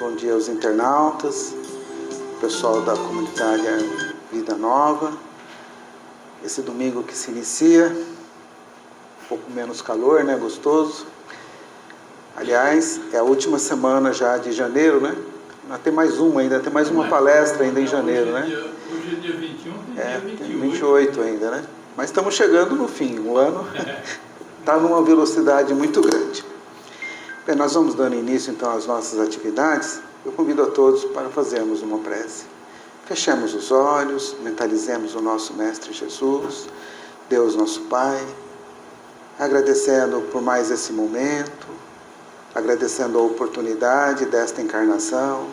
Bom dia aos internautas, pessoal da comunidade Vida Nova. Esse domingo que se inicia, um pouco menos calor, né? Gostoso. Aliás, é a última semana já de janeiro, né? Tem mais uma ainda, tem mais uma palestra ainda em janeiro, né? Hoje é dia 21, tem dia 28 ainda, né? Mas estamos chegando no fim, o ano está numa velocidade muito grande. Bem, nós vamos dando início então às nossas atividades. Eu convido a todos para fazermos uma prece. Fechemos os olhos, mentalizemos o nosso Mestre Jesus, Deus nosso Pai, agradecendo por mais esse momento, agradecendo a oportunidade desta encarnação,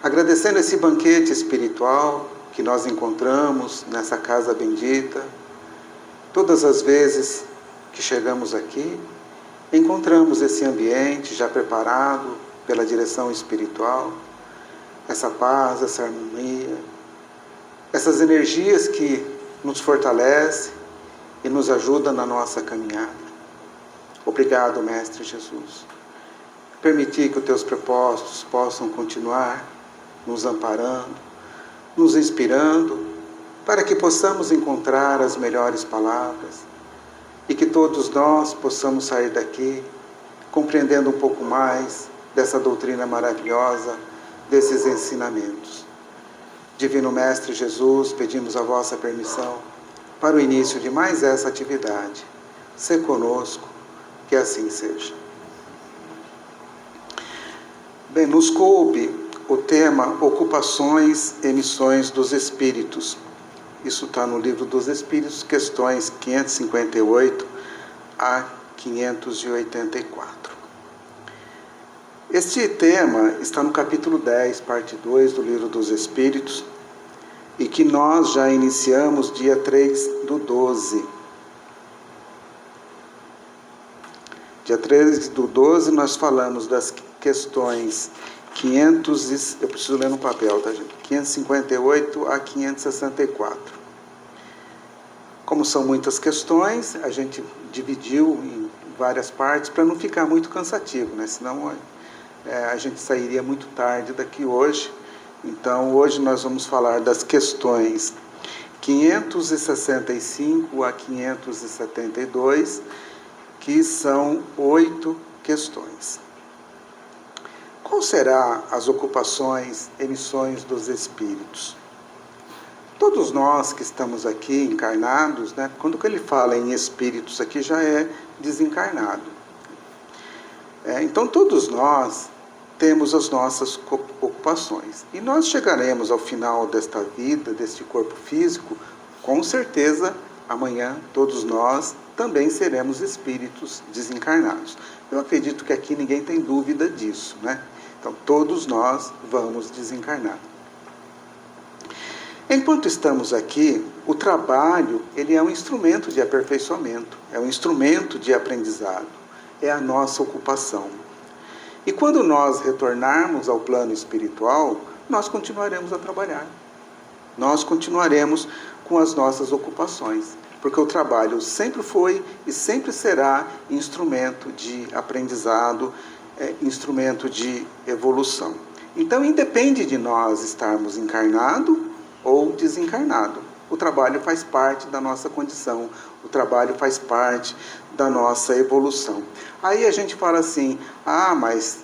agradecendo esse banquete espiritual que nós encontramos nessa casa bendita. Todas as vezes que chegamos aqui, encontramos esse ambiente já preparado pela direção espiritual, essa paz, essa harmonia, essas energias que nos fortalecem e nos ajudam na nossa caminhada. Obrigado, Mestre Jesus. Permitir que os teus propósitos possam continuar nos amparando, nos inspirando, para que possamos encontrar as melhores palavras e que todos nós possamos sair daqui compreendendo um pouco mais dessa doutrina maravilhosa, desses ensinamentos. Divino Mestre Jesus, pedimos a vossa permissão para o início de mais essa atividade. Sê conosco, que assim seja. Bem, nos coube o tema Ocupações e Missões dos Espíritos. Isso está no Livro dos Espíritos, questões 558 a 584. Este tema está no capítulo 10, parte 2 do Livro dos Espíritos, e que nós já iniciamos dia 3/12. Dia 3/12 nós falamos das questões 500, eu preciso ler no papel, tá, gente? 558 a 564. Como são muitas questões, a gente dividiu em várias partes para não ficar muito cansativo, né? Senão a gente sairia muito tarde daqui hoje. Então, hoje nós vamos falar das questões 565 a 572, que são 8 questões. Qual será as ocupações e missões dos espíritos? Todos nós que estamos aqui encarnados, né, quando ele fala em espíritos aqui já é desencarnado. Então todos nós temos as nossas ocupações. E nós chegaremos ao final desta vida, deste corpo físico, com certeza amanhã todos nós também seremos espíritos desencarnados. Eu acredito que aqui ninguém tem dúvida disso, né? Então todos nós vamos desencarnar. Enquanto estamos aqui, o trabalho ele é um instrumento de aperfeiçoamento, é um instrumento de aprendizado, é a nossa ocupação. E quando nós retornarmos ao plano espiritual, nós continuaremos a trabalhar. Nós continuaremos com as nossas ocupações, porque o trabalho sempre foi e sempre será instrumento de aprendizado, instrumento de evolução. Então, independe de nós estarmos encarnado ou desencarnado. O trabalho faz parte da nossa condição, o trabalho faz parte da nossa evolução. Aí a gente fala assim, mas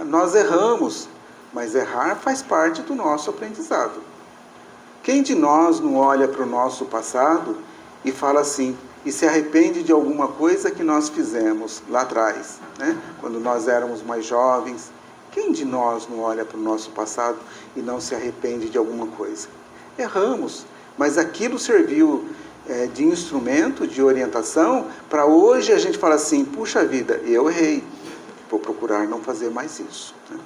nós erramos, mas errar faz parte do nosso aprendizado. Quem de nós não olha para o nosso passado e fala assim, e se arrepende de alguma coisa que nós fizemos lá atrás, né? Quando nós éramos mais jovens? Quem de nós não olha para o nosso passado e não se arrepende de alguma coisa? Erramos, mas aquilo serviu de instrumento, de orientação, para hoje a gente falar assim, puxa vida, eu errei, vou procurar não fazer mais isso, né?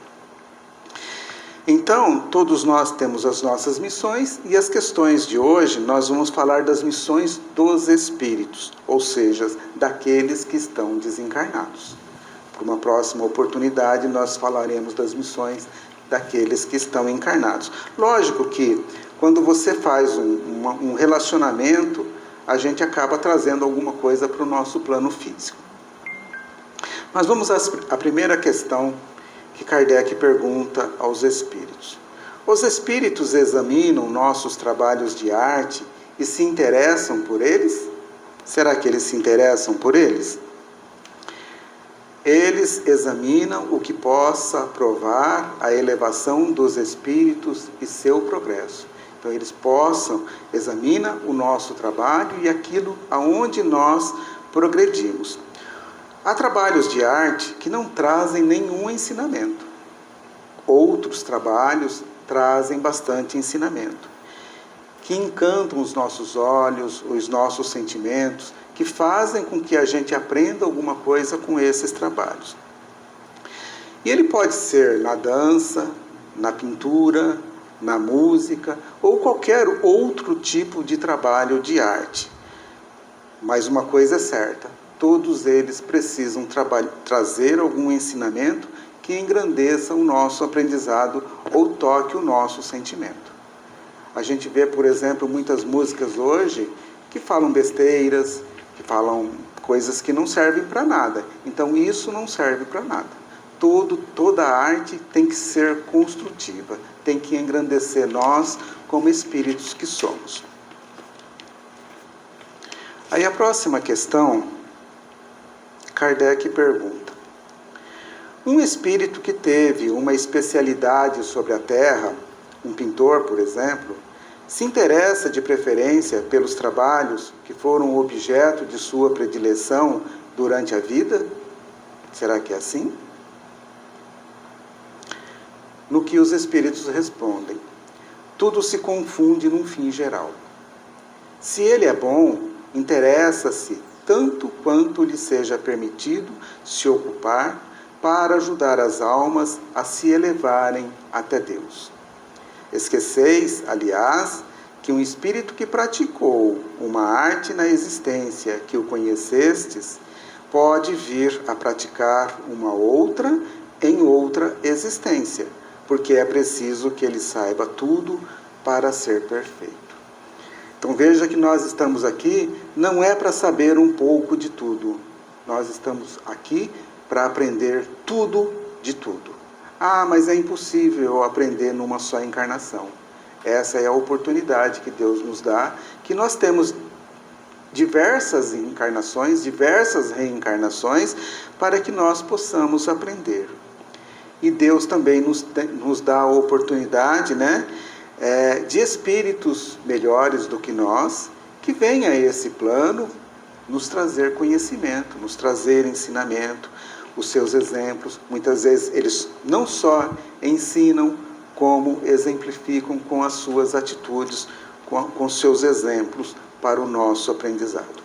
Então, todos nós temos as nossas missões e as questões de hoje nós vamos falar das missões dos espíritos, ou seja, daqueles que estão desencarnados. Por uma próxima oportunidade nós falaremos das missões daqueles que estão encarnados. Lógico que quando você faz um relacionamento, a gente acaba trazendo alguma coisa para o nosso plano físico. Mas vamos à primeira questão que Kardec pergunta aos espíritos. Os espíritos examinam nossos trabalhos de arte e se interessam por eles? Será que eles se interessam por eles? Eles examinam o que possa provar a elevação dos espíritos e seu progresso. Então, eles examinam o nosso trabalho e aquilo aonde nós progredimos. Há trabalhos de arte que não trazem nenhum ensinamento. Outros trabalhos trazem bastante ensinamento, que encantam os nossos olhos, os nossos sentimentos, que fazem com que a gente aprenda alguma coisa com esses trabalhos. E ele pode ser na dança, na pintura, na música ou qualquer outro tipo de trabalho de arte. Mas uma coisa é certa, todos eles precisam trazer algum ensinamento que engrandeça o nosso aprendizado ou toque o nosso sentimento. A gente vê, por exemplo, muitas músicas hoje que falam besteiras, que falam coisas que não servem para nada. Então isso não serve para nada. Toda a arte tem que ser construtiva, tem que engrandecer nós como espíritos que somos. Aí a próxima questão, Kardec pergunta: um espírito que teve uma especialidade sobre a Terra, um pintor, por exemplo, se interessa de preferência pelos trabalhos que foram objeto de sua predileção durante a vida? Será que é assim? No que os espíritos respondem: tudo se confunde num fim geral. Se ele é bom, interessa-se tanto quanto lhe seja permitido se ocupar para ajudar as almas a se elevarem até Deus. Esqueceis, aliás, que um espírito que praticou uma arte na existência que o conhecestes, pode vir a praticar uma outra em outra existência, porque é preciso que ele saiba tudo para ser perfeito. Então veja que nós estamos aqui, não é para saber um pouco de tudo, nós estamos aqui para aprender tudo de tudo. Ah, mas é impossível aprender numa só encarnação. Essa é a oportunidade que Deus nos dá, que nós temos diversas encarnações, diversas reencarnações, para que nós possamos aprender. E Deus também nos dá a oportunidade, de espíritos melhores do que nós, que venham a esse plano nos trazer conhecimento, nos trazer ensinamento, os seus exemplos. Muitas vezes eles não só ensinam, como exemplificam com as suas atitudes, com seus exemplos para o nosso aprendizado.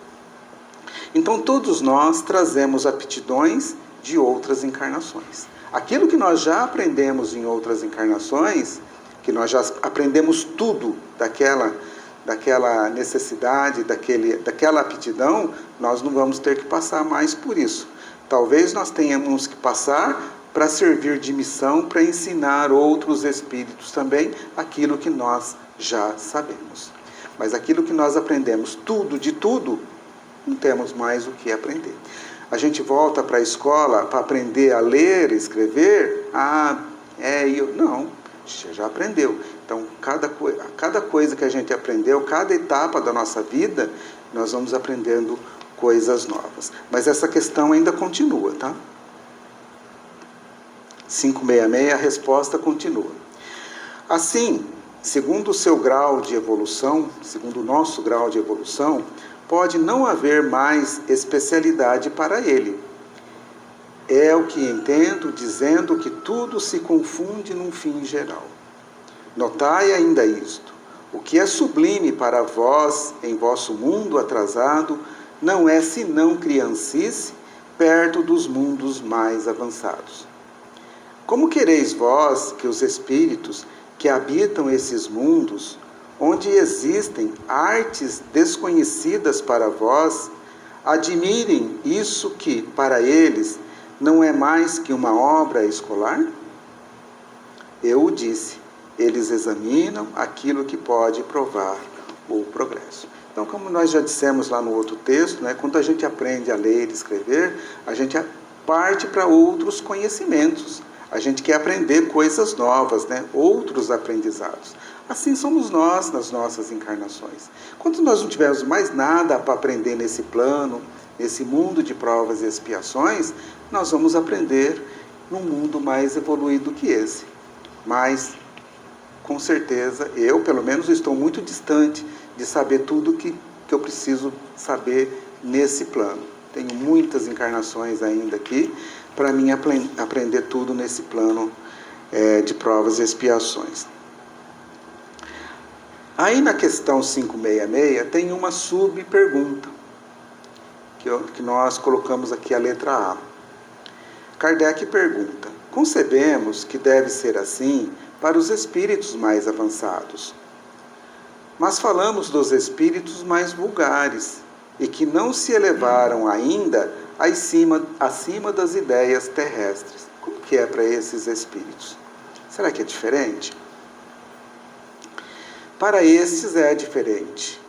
Então todos nós trazemos aptidões de outras encarnações. Aquilo que nós já aprendemos em outras encarnações, que nós já aprendemos tudo daquela necessidade, daquela aptidão, nós não vamos ter que passar mais por isso. Talvez nós tenhamos que passar para servir de missão, para ensinar outros espíritos também aquilo que nós já sabemos. Mas aquilo que nós aprendemos tudo de tudo, não temos mais o que aprender. A gente volta para a escola para aprender a ler, escrever? Não, já aprendeu. Então, cada coisa que a gente aprendeu, cada etapa da nossa vida, nós vamos aprendendo coisas novas. Mas essa questão ainda continua, tá? 566, a resposta continua. Assim, segundo o seu grau de evolução, segundo o nosso grau de evolução, pode não haver mais especialidade para ele. É o que entendo dizendo que tudo se confunde num fim geral. Notai ainda isto: o que é sublime para vós em vosso mundo atrasado não é senão criancice perto dos mundos mais avançados. Como quereis vós que os espíritos que habitam esses mundos, onde existem artes desconhecidas para vós, admirem isso que, para eles, não é mais que uma obra escolar? Eu o disse, eles examinam aquilo que pode provar o progresso. Então, como nós já dissemos lá no outro texto, quando a gente aprende a ler e escrever, a gente parte para outros conhecimentos. A gente quer aprender coisas novas, né? Outros aprendizados. Assim somos nós nas nossas encarnações. Quando nós não tivermos mais nada para aprender nesse plano, nesse mundo de provas e expiações, nós vamos aprender num mundo mais evoluído que esse. Mas, com certeza, eu, pelo menos, estou muito distante de saber tudo que eu preciso saber nesse plano. Tenho muitas encarnações ainda aqui para mim aprender tudo nesse plano de provas e expiações. Aí na questão 566 tem uma subpergunta, que nós colocamos aqui a letra A. Kardec pergunta: concebemos que deve ser assim para os espíritos mais avançados, mas falamos dos espíritos mais vulgares e que não se elevaram ainda acima das ideias terrestres. Como que é para esses espíritos? Será que é diferente? Para estes é diferente.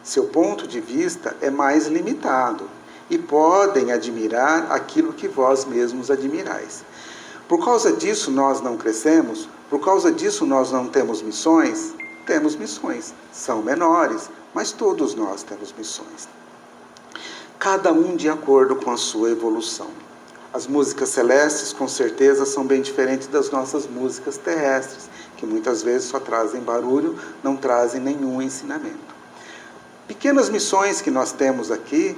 Seu ponto de vista é mais limitado e podem admirar aquilo que vós mesmos admirais. Por causa disso nós não crescemos? Por causa disso nós não temos missões? Temos missões. São menores, mas todos nós temos missões. Cada um de acordo com a sua evolução. As músicas celestes, com certeza, são bem diferentes das nossas músicas terrestres, que muitas vezes só trazem barulho, não trazem nenhum ensinamento. Pequenas missões que nós temos aqui,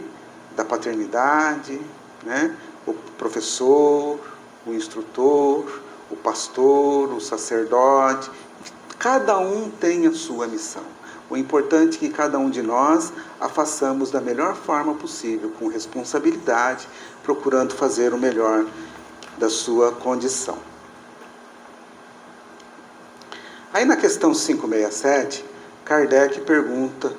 da paternidade, né? O professor, o instrutor, o pastor, o sacerdote, cada um tem a sua missão. O importante é que cada um de nós a façamos da melhor forma possível, com responsabilidade, procurando fazer o melhor da sua condição. Aí na questão 567, Kardec pergunta: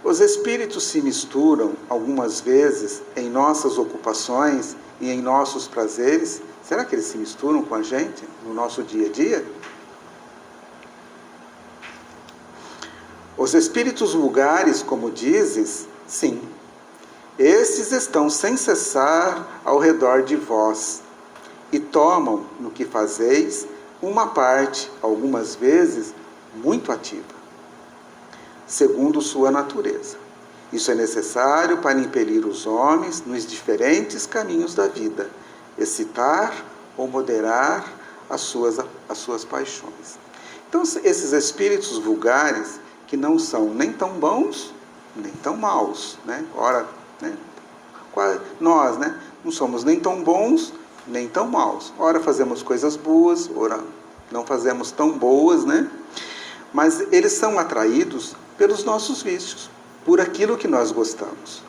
os espíritos se misturam algumas vezes em nossas ocupações e em nossos prazeres? Será que eles se misturam com a gente no nosso dia a dia? Os espíritos vulgares, como dizes, sim. Estes estão sem cessar ao redor de vós e tomam no que fazeis uma parte, algumas vezes, muito ativa, segundo sua natureza. Isso é necessário para impelir os homens nos diferentes caminhos da vida, excitar ou moderar as suas paixões. Então, esses espíritos vulgares, que não são nem tão bons, nem tão maus, né? Ora, né? Nós, né? Não somos nem tão bons, nem tão maus. Ora fazemos coisas boas, ora não fazemos tão boas, né? Mas eles são atraídos pelos nossos vícios, por aquilo que nós gostamos.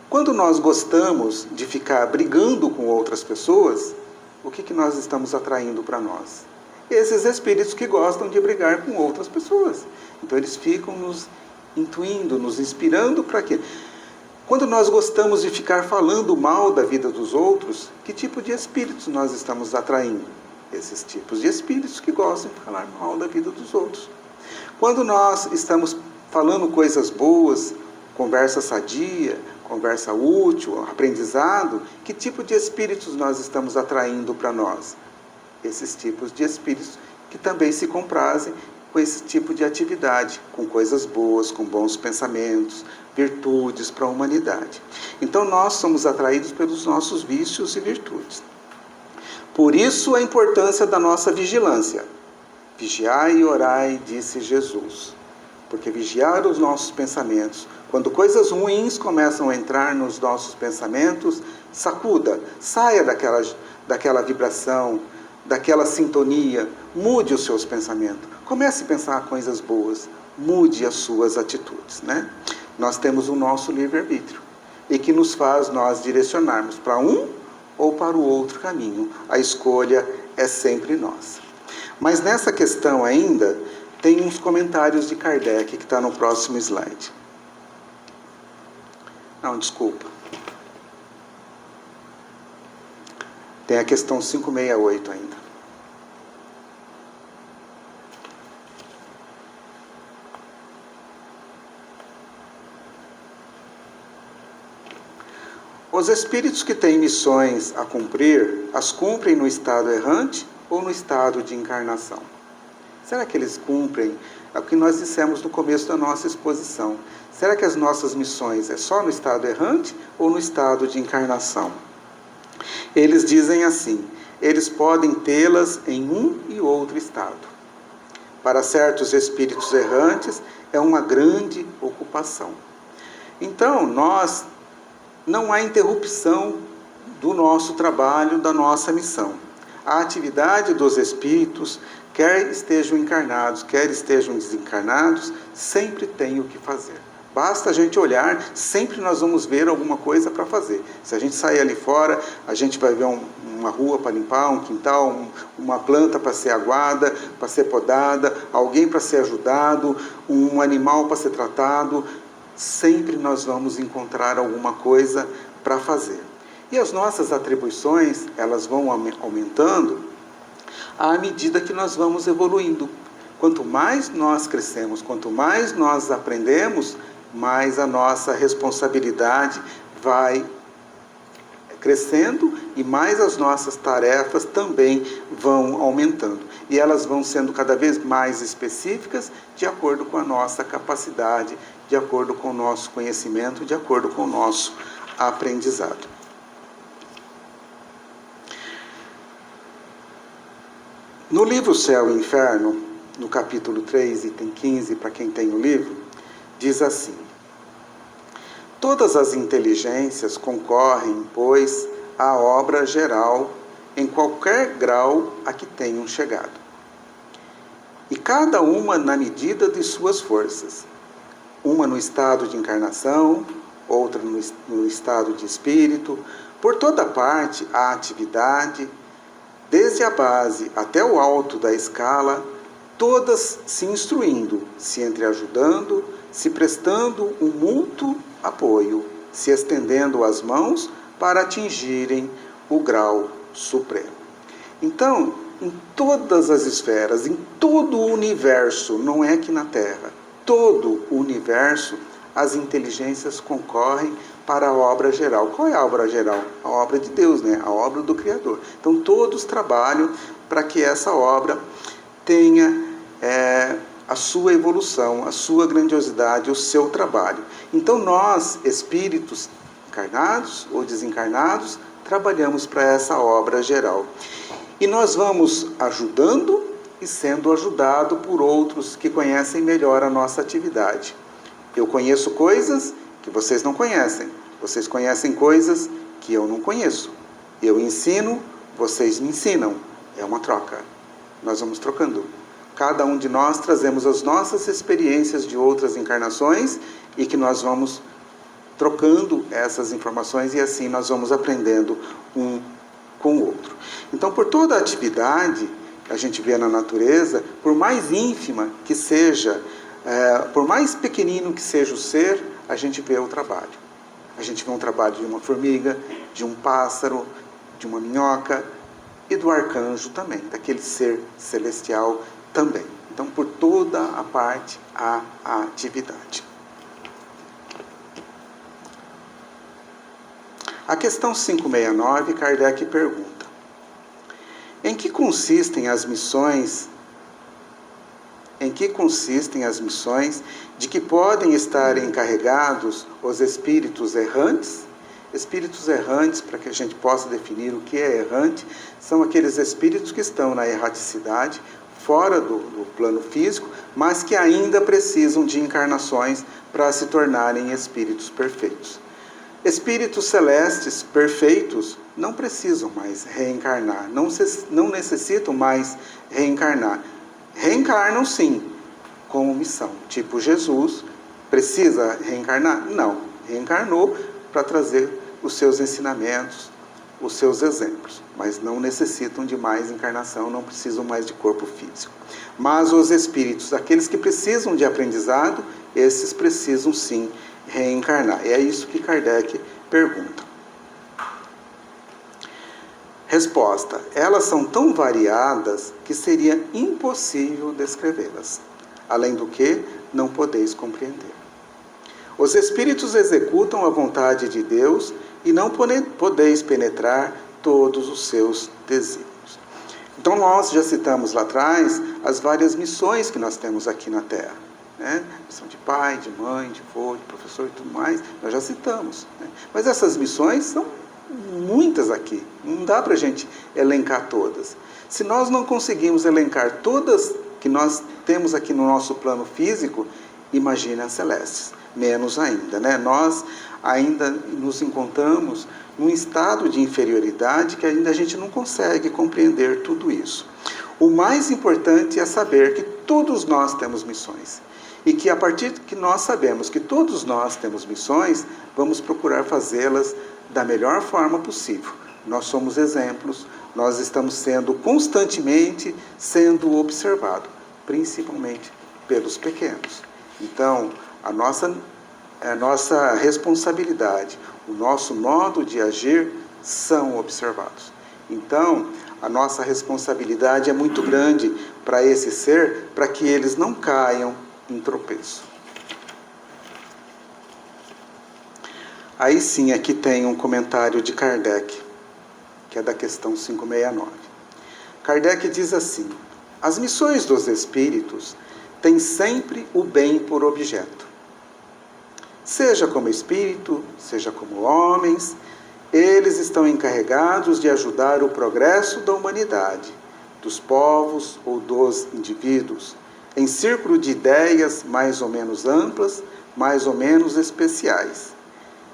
Quando nós gostamos de ficar brigando com outras pessoas, o que nós estamos atraindo para nós? Esses espíritos que gostam de brigar com outras pessoas. Então eles ficam nos intuindo, nos inspirando para quê? Quando nós gostamos de ficar falando mal da vida dos outros, que tipo de espíritos nós estamos atraindo? Esses tipos de espíritos que gostam de falar mal da vida dos outros. Quando nós estamos falando coisas boas, conversa sadia, conversa útil, aprendizado, que tipo de espíritos nós estamos atraindo para nós? Esses tipos de espíritos que também se comprazem com esse tipo de atividade, com coisas boas, com bons pensamentos, virtudes para a humanidade. Então nós somos atraídos pelos nossos vícios e virtudes. Por isso a importância da nossa vigilância. Vigiai e orai, disse Jesus. Porque vigiar os nossos pensamentos, quando coisas ruins começam a entrar nos nossos pensamentos, sacuda, saia daquela vibração, daquela sintonia, mude os seus pensamentos. Comece a pensar coisas boas, mude as suas atitudes, né? Nós temos o nosso livre-arbítrio e que nos faz nós direcionarmos para um ou para o outro caminho. A escolha é sempre nossa. Mas nessa questão ainda, tem uns comentários de Kardec que está no próximo slide. Não, desculpa. Tem a questão 568 ainda. Os espíritos que têm missões a cumprir, as cumprem no estado errante ou no estado de encarnação? Será que eles cumprem o que nós dissemos no começo da nossa exposição? Será que as nossas missões é só no estado errante ou no estado de encarnação? Eles dizem assim: eles podem tê-las em um e outro estado. Para certos espíritos errantes, é uma grande ocupação. Então, não há interrupção do nosso trabalho, da nossa missão. A atividade dos espíritos, quer estejam encarnados, quer estejam desencarnados, sempre tem o que fazer. Basta a gente olhar, sempre nós vamos ver alguma coisa para fazer. Se a gente sair ali fora, a gente vai ver uma rua para limpar, um quintal, uma planta para ser aguada, para ser podada, alguém para ser ajudado, um animal para ser tratado. Sempre nós vamos encontrar alguma coisa para fazer. E as nossas atribuições, elas vão aumentando à medida que nós vamos evoluindo. Quanto mais nós crescemos, quanto mais nós aprendemos, mais a nossa responsabilidade vai crescendo e mais as nossas tarefas também vão aumentando. E elas vão sendo cada vez mais específicas de acordo com a nossa capacidade, de acordo com o nosso conhecimento, de acordo com o nosso aprendizado. No livro Céu e Inferno, no capítulo 3, item 15, para quem tem o livro, diz assim: todas as inteligências concorrem, pois, à obra geral em qualquer grau a que tenham chegado, e cada uma na medida de suas forças, uma no estado de encarnação, outra no estado de espírito. Por toda parte, a atividade, desde a base até o alto da escala, todas se instruindo, se entreajudando, se prestando um mútuo apoio, se estendendo as mãos para atingirem o grau supremo. Então, em todas as esferas, em todo o universo, não é aqui na Terra, todo o universo, as inteligências concorrem para a obra geral. Qual é a obra geral? A obra de Deus, né? A obra do Criador. Então, todos trabalham para que essa obra tenha a sua evolução, a sua grandiosidade, o seu trabalho. Então, nós, espíritos encarnados ou desencarnados, trabalhamos para essa obra geral. E nós vamos ajudando e sendo ajudado por outros que conhecem melhor a nossa atividade. Eu conheço coisas que vocês não conhecem. Vocês conhecem coisas que eu não conheço. Eu ensino, vocês me ensinam. É uma troca. Nós vamos trocando. Cada um de nós trazemos as nossas experiências de outras encarnações e que nós vamos trocando essas informações e assim nós vamos aprendendo um com o outro. Então, por toda a atividade que a gente vê na natureza, por mais ínfima que seja, por mais pequenino que seja o ser, a gente vê o trabalho. A gente vê um trabalho de uma formiga, de um pássaro, de uma minhoca e do arcanjo também, daquele ser celestial também. Então, por toda a parte, há a atividade. A questão 569, Kardec pergunta: em que consistem as missões de que podem estar encarregados os espíritos errantes? Espíritos errantes, para que a gente possa definir o que é errante, são aqueles espíritos que estão na erraticidade, fora do plano físico, mas que ainda precisam de encarnações para se tornarem espíritos perfeitos. Espíritos celestes perfeitos não precisam mais reencarnar, não necessitam mais reencarnar. Reencarnam sim, como missão. Tipo Jesus, precisa reencarnar? Não, reencarnou para trazer os seus ensinamentos, os seus exemplos, mas não necessitam de mais encarnação, não precisam mais de corpo físico. Mas os espíritos, aqueles que precisam de aprendizado, esses precisam sim reencarnar. E é isso que Kardec pergunta. Resposta: elas são tão variadas que seria impossível descrevê-las. Além do que, não podeis compreender. Os espíritos executam a vontade de Deus e não podeis penetrar todos os seus desígnios. Então nós já citamos lá atrás as várias missões que nós temos aqui na Terra, né? Missão de pai, de mãe, de avô, de professor e tudo mais, nós já citamos, né? Mas essas missões são muitas aqui, não dá para a gente elencar todas. Se nós não conseguimos elencar todas que nós temos aqui no nosso plano físico, imagine as celestes, menos ainda, né? Nós ainda nos encontramos num estado de inferioridade que ainda a gente não consegue compreender tudo isso. O mais importante é saber que todos nós temos missões. E que a partir que nós sabemos que todos nós temos missões, vamos procurar fazê-las da melhor forma possível. Nós somos exemplos, nós estamos sendo constantemente sendo observados, principalmente pelos pequenos. Então, a nossa responsabilidade, o nosso modo de agir são observados. Então, a nossa responsabilidade é muito grande para esse ser, para que eles não caiam em tropeço. Aí sim, aqui tem um comentário de Kardec, que é da questão 569. Kardec diz assim: as missões dos espíritos têm sempre o bem por objeto. Seja como espírito, seja como homens, eles estão encarregados de ajudar o progresso da humanidade, dos povos ou dos indivíduos, em círculo de ideias mais ou menos amplas, mais ou menos especiais,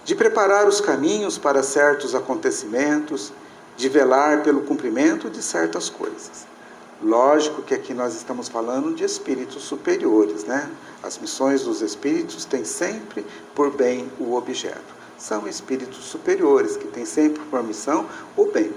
de preparar os caminhos para certos acontecimentos, de velar pelo cumprimento de certas coisas. Lógico que aqui nós estamos falando de espíritos superiores, né? As missões dos espíritos têm sempre por bem o objeto. São espíritos superiores que têm sempre por missão o bem.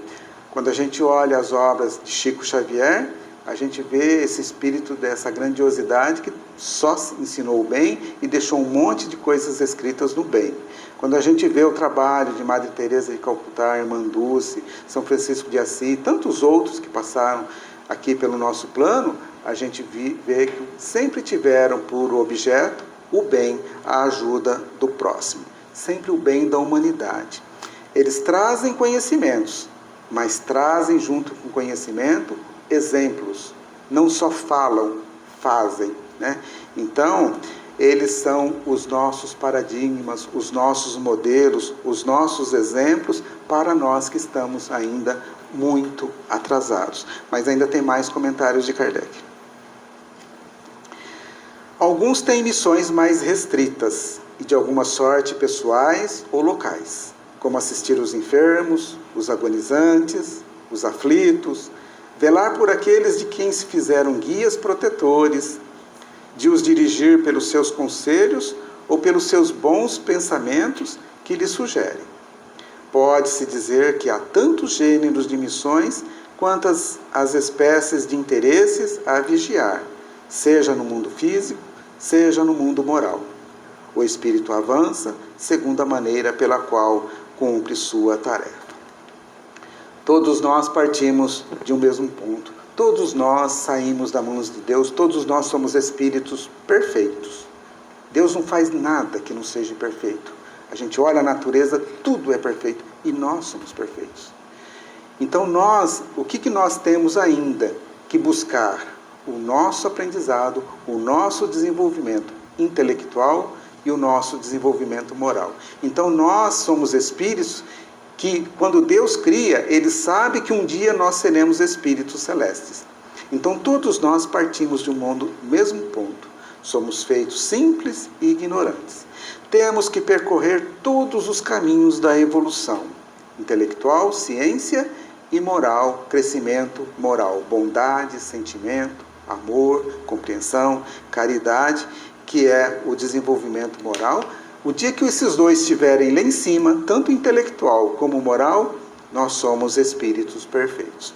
Quando a gente olha as obras de Chico Xavier, a gente vê esse espírito dessa grandiosidade que só ensinou o bem e deixou um monte de coisas escritas no bem. Quando a gente vê o trabalho de Madre Teresa de Calcutá, Irmã Dulce, São Francisco de Assis e tantos outros que passaram aqui pelo nosso plano, a gente vê que sempre tiveram por objeto o bem, a ajuda do próximo. Sempre o bem da humanidade. Eles trazem conhecimentos, mas trazem junto com o conhecimento exemplos. Não só falam, fazem, né? Então, eles são os nossos paradigmas, os nossos modelos, os nossos exemplos para nós que estamos ainda muito atrasados. Mas ainda tem mais comentários de Kardec. Alguns têm missões mais restritas e de alguma sorte pessoais ou locais, como assistir os enfermos, os agonizantes, os aflitos, velar por aqueles de quem se fizeram guias protetores, de os dirigir pelos seus conselhos ou pelos seus bons pensamentos que lhes sugerem. Pode-se dizer que há tantos gêneros de missões quantas as espécies de interesses a vigiar, seja no mundo físico, seja no mundo moral. O espírito avança segundo a maneira pela qual cumpre sua tarefa. Todos nós partimos de um mesmo ponto. Todos nós saímos das mãos de Deus. Todos nós somos espíritos perfeitos. Deus não faz nada que não seja perfeito. A gente olha a natureza, tudo é perfeito. E nós somos perfeitos. Então o que nós temos ainda que buscar? O nosso aprendizado, o nosso desenvolvimento intelectual e o nosso desenvolvimento moral. Então nós somos espíritos que, quando Deus cria, Ele sabe que um dia nós seremos espíritos celestes. Então todos nós partimos de um mesmo ponto. Somos feitos simples e ignorantes. Temos que percorrer todos os caminhos da evolução. Intelectual, ciência e moral, crescimento moral, bondade, sentimento, amor, compreensão, caridade, que é o desenvolvimento moral. O dia que esses dois estiverem lá em cima, tanto intelectual como moral, nós somos espíritos perfeitos.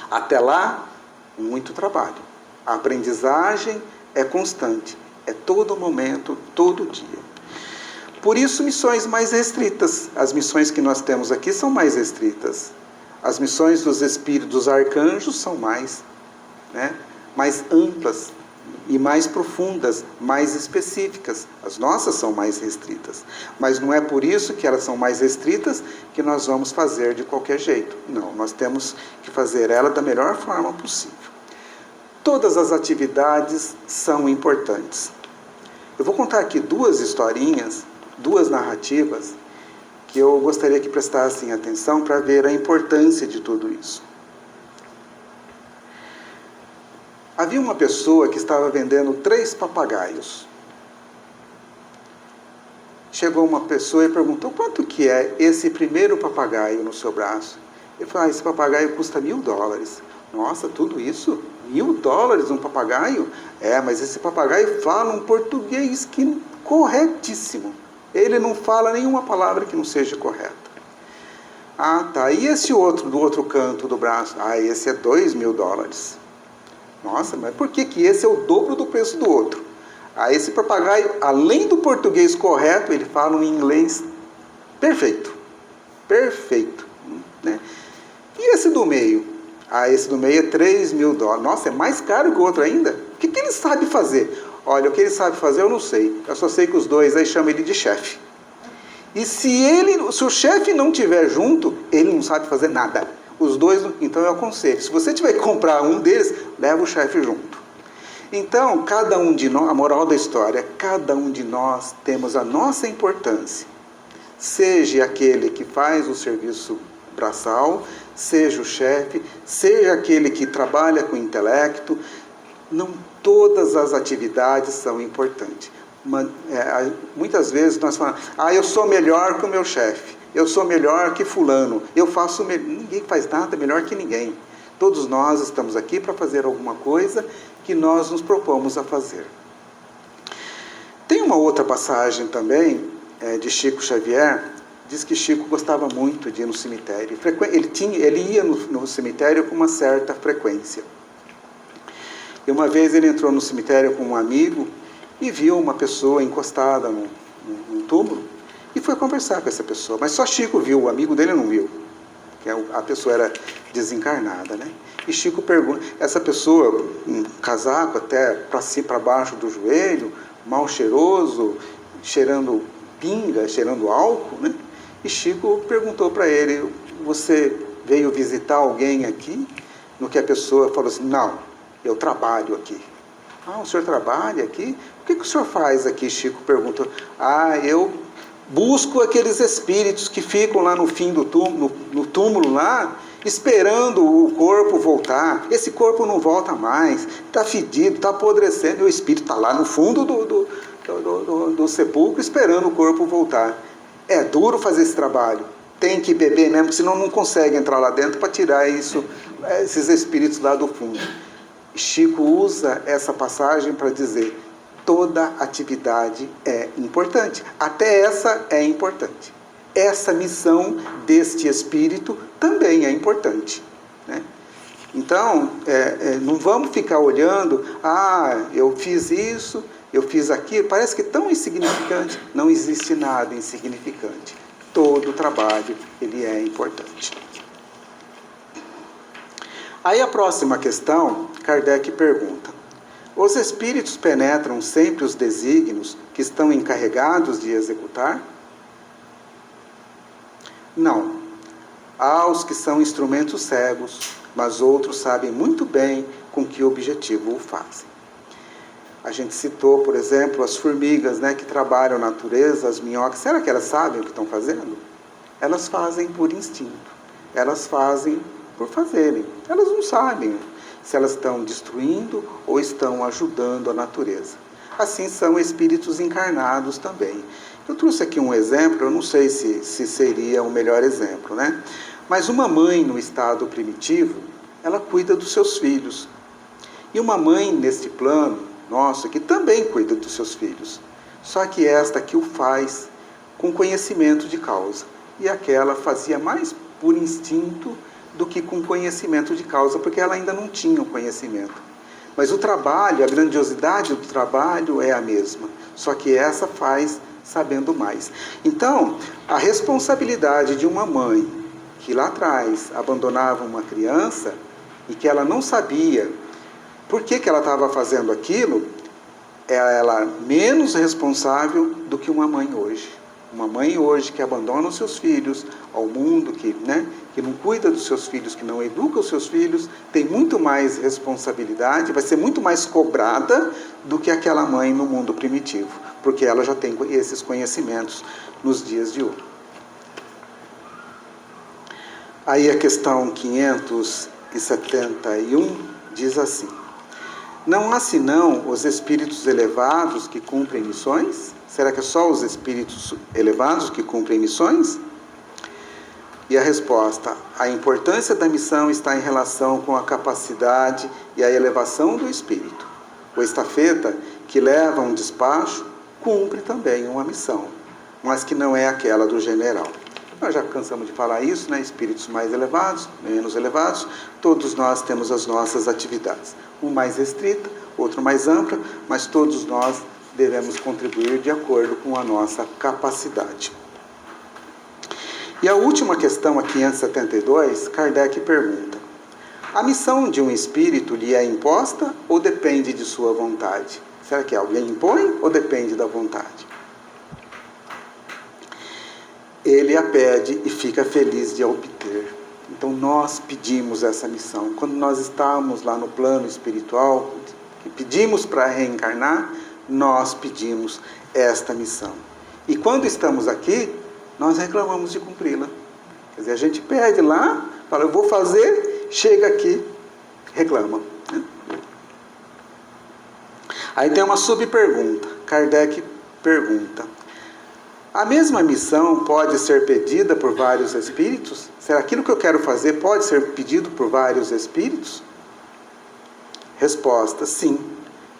Até lá, muito trabalho. A aprendizagem é constante, é todo momento, todo dia. Por isso, missões mais restritas. As missões que nós temos aqui são mais restritas. As missões dos espíritos, dos arcanjos, são mais amplas, e mais profundas, mais específicas. As nossas são mais restritas, mas não é por isso que elas são mais restritas que nós vamos fazer de qualquer jeito. Não, nós temos que fazer ela da melhor forma possível. Todas as atividades são importantes. Eu vou contar aqui duas historinhas, duas narrativas, que eu gostaria que prestassem atenção para ver a importância de tudo isso. Havia uma pessoa que estava vendendo 3 papagaios. Chegou uma pessoa e perguntou: quanto que é esse primeiro papagaio no seu braço? Ele falou: esse papagaio custa $1.000. Nossa, tudo isso? $1.000 um papagaio? Mas esse papagaio fala um português corretíssimo. Ele não fala nenhuma palavra que não seja correta. Ah, tá. E esse outro, do outro canto do braço? Esse é $2.000. Nossa, mas por que esse é o dobro do preço do outro? Esse papagaio, além do português correto, ele fala um inglês perfeito. Perfeito. Né? E esse do meio? Esse do meio é $3.000. Nossa, é mais caro que o outro ainda? O que ele sabe fazer? Olha, o que ele sabe fazer eu não sei. Eu só sei que os dois aí chamam ele de chefe. E se o chefe não estiver junto, ele não sabe fazer nada. Os dois, então eu aconselho, se você tiver que comprar um deles, leva o chefe junto. Então, cada um de nós, a moral da história, cada um de nós temos a nossa importância. Seja aquele que faz o serviço braçal, seja o chefe, seja aquele que trabalha com o intelecto, não todas as atividades são importantes. Muitas vezes nós falamos: eu sou melhor que o meu chefe. Eu sou melhor que fulano, ninguém faz nada melhor que ninguém. Todos nós estamos aqui para fazer alguma coisa que nós nos propomos a fazer. Tem uma outra passagem também, de Chico Xavier, diz que Chico gostava muito de ir no cemitério. Ele ia no cemitério com uma certa frequência. E uma vez ele entrou no cemitério com um amigo e viu uma pessoa encostada num túmulo, e foi conversar com essa pessoa. Mas só Chico viu, o amigo dele não viu, que a pessoa era desencarnada, né? E Chico pergunta, essa pessoa, um casaco até para cima, para baixo do joelho, mal cheiroso, cheirando pinga, cheirando álcool, né? E Chico perguntou para ele: você veio visitar alguém aqui? No que a pessoa falou assim: não, eu trabalho aqui. O senhor trabalha aqui? O que o senhor faz aqui? Chico perguntou. Eu busco aqueles espíritos que ficam lá no fim do túmulo, no túmulo lá, esperando o corpo voltar. Esse corpo não volta mais, está fedido, está apodrecendo, e o espírito está lá no fundo do sepulcro esperando o corpo voltar. É duro fazer esse trabalho, tem que beber mesmo, senão não consegue entrar lá dentro para tirar esses espíritos lá do fundo. Chico usa essa passagem para dizer: toda atividade é importante, até essa é importante. Essa missão deste espírito também é importante, né? Então, não vamos ficar olhando: eu fiz isso, eu fiz aquilo, parece que é tão insignificante. Não existe nada insignificante. Todo trabalho, ele é importante. Aí a próxima questão, Kardec pergunta: os espíritos penetram sempre os desígnios que estão encarregados de executar? Não. Há os que são instrumentos cegos, mas outros sabem muito bem com que objetivo o fazem. A gente citou, por exemplo, as formigas, né, que trabalham na natureza, as minhocas. Será que elas sabem o que estão fazendo? Elas fazem por instinto. Elas fazem por fazerem. Elas não sabem se elas estão destruindo ou estão ajudando a natureza. Assim são espíritos encarnados também. Eu trouxe aqui um exemplo, eu não sei se seria o melhor exemplo, né? Mas uma mãe no estado primitivo, ela cuida dos seus filhos. E uma mãe neste plano nosso aqui também cuida dos seus filhos. Só que esta que o faz com conhecimento de causa. E aquela fazia mais por instinto do que com conhecimento de causa, porque ela ainda não tinha o conhecimento. Mas o trabalho, a grandiosidade do trabalho é a mesma, só que essa faz sabendo mais. Então, a responsabilidade de uma mãe que lá atrás abandonava uma criança e que ela não sabia Por que ela estava fazendo aquilo? Ela menos responsável do que uma mãe hoje. Uma mãe hoje que abandona os seus filhos ao mundo, que não cuida dos seus filhos, que não educa os seus filhos, tem muito mais responsabilidade, vai ser muito mais cobrada do que aquela mãe no mundo primitivo, porque ela já tem esses conhecimentos nos dias de hoje. Aí a questão 571 diz assim: não há senão os espíritos elevados que cumprem missões? Será que é só os espíritos elevados que cumprem missões? E a resposta: a importância da missão está em relação com a capacidade e a elevação do espírito. O estafeta que leva um despacho cumpre também uma missão, mas que não é aquela do general. Nós já cansamos de falar isso, Espíritos mais elevados, menos elevados, todos nós temos as nossas atividades. Um mais restrita, outro mais ampla, mas todos nós devemos contribuir de acordo com a nossa capacidade. E a última questão, a 572, Kardec pergunta: a missão de um espírito lhe é imposta ou depende de sua vontade? Será que alguém impõe ou depende da vontade? Ele a pede e fica feliz de a obter. Então nós pedimos essa missão. Quando nós estamos lá no plano espiritual, que pedimos para reencarnar, nós pedimos esta missão. E quando estamos aqui, nós reclamamos de cumpri-la. Quer dizer, a gente pede lá, fala, eu vou fazer, chega aqui, reclama. Aí tem uma subpergunta. Kardec pergunta: a mesma missão pode ser pedida por vários espíritos? Será aquilo que eu quero fazer pode ser pedido por vários espíritos? Resposta: sim,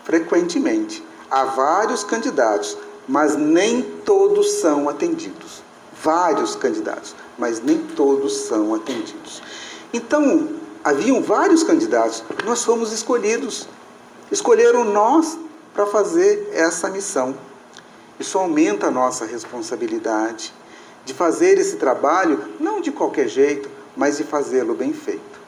frequentemente. Há vários candidatos, mas nem todos são atendidos. Vários candidatos, mas nem todos são atendidos. Então, haviam vários candidatos, nós fomos escolhidos. Escolheram nós para fazer essa missão. Isso aumenta a nossa responsabilidade de fazer esse trabalho, não de qualquer jeito, mas de fazê-lo bem feito.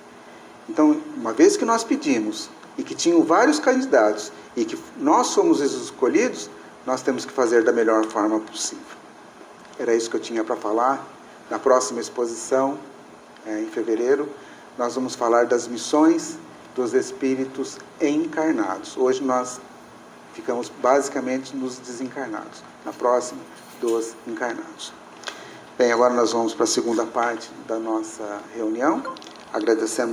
Então, uma vez que nós pedimos e que tinham vários candidatos e que nós somos os escolhidos, nós temos que fazer da melhor forma possível. Era isso que eu tinha para falar. Na próxima exposição, em fevereiro, nós vamos falar das missões dos espíritos encarnados. Hoje nós ficamos basicamente nos desencarnados. Na próxima, dos encarnados. Bem, agora nós vamos para a segunda parte da nossa reunião. Agradecemos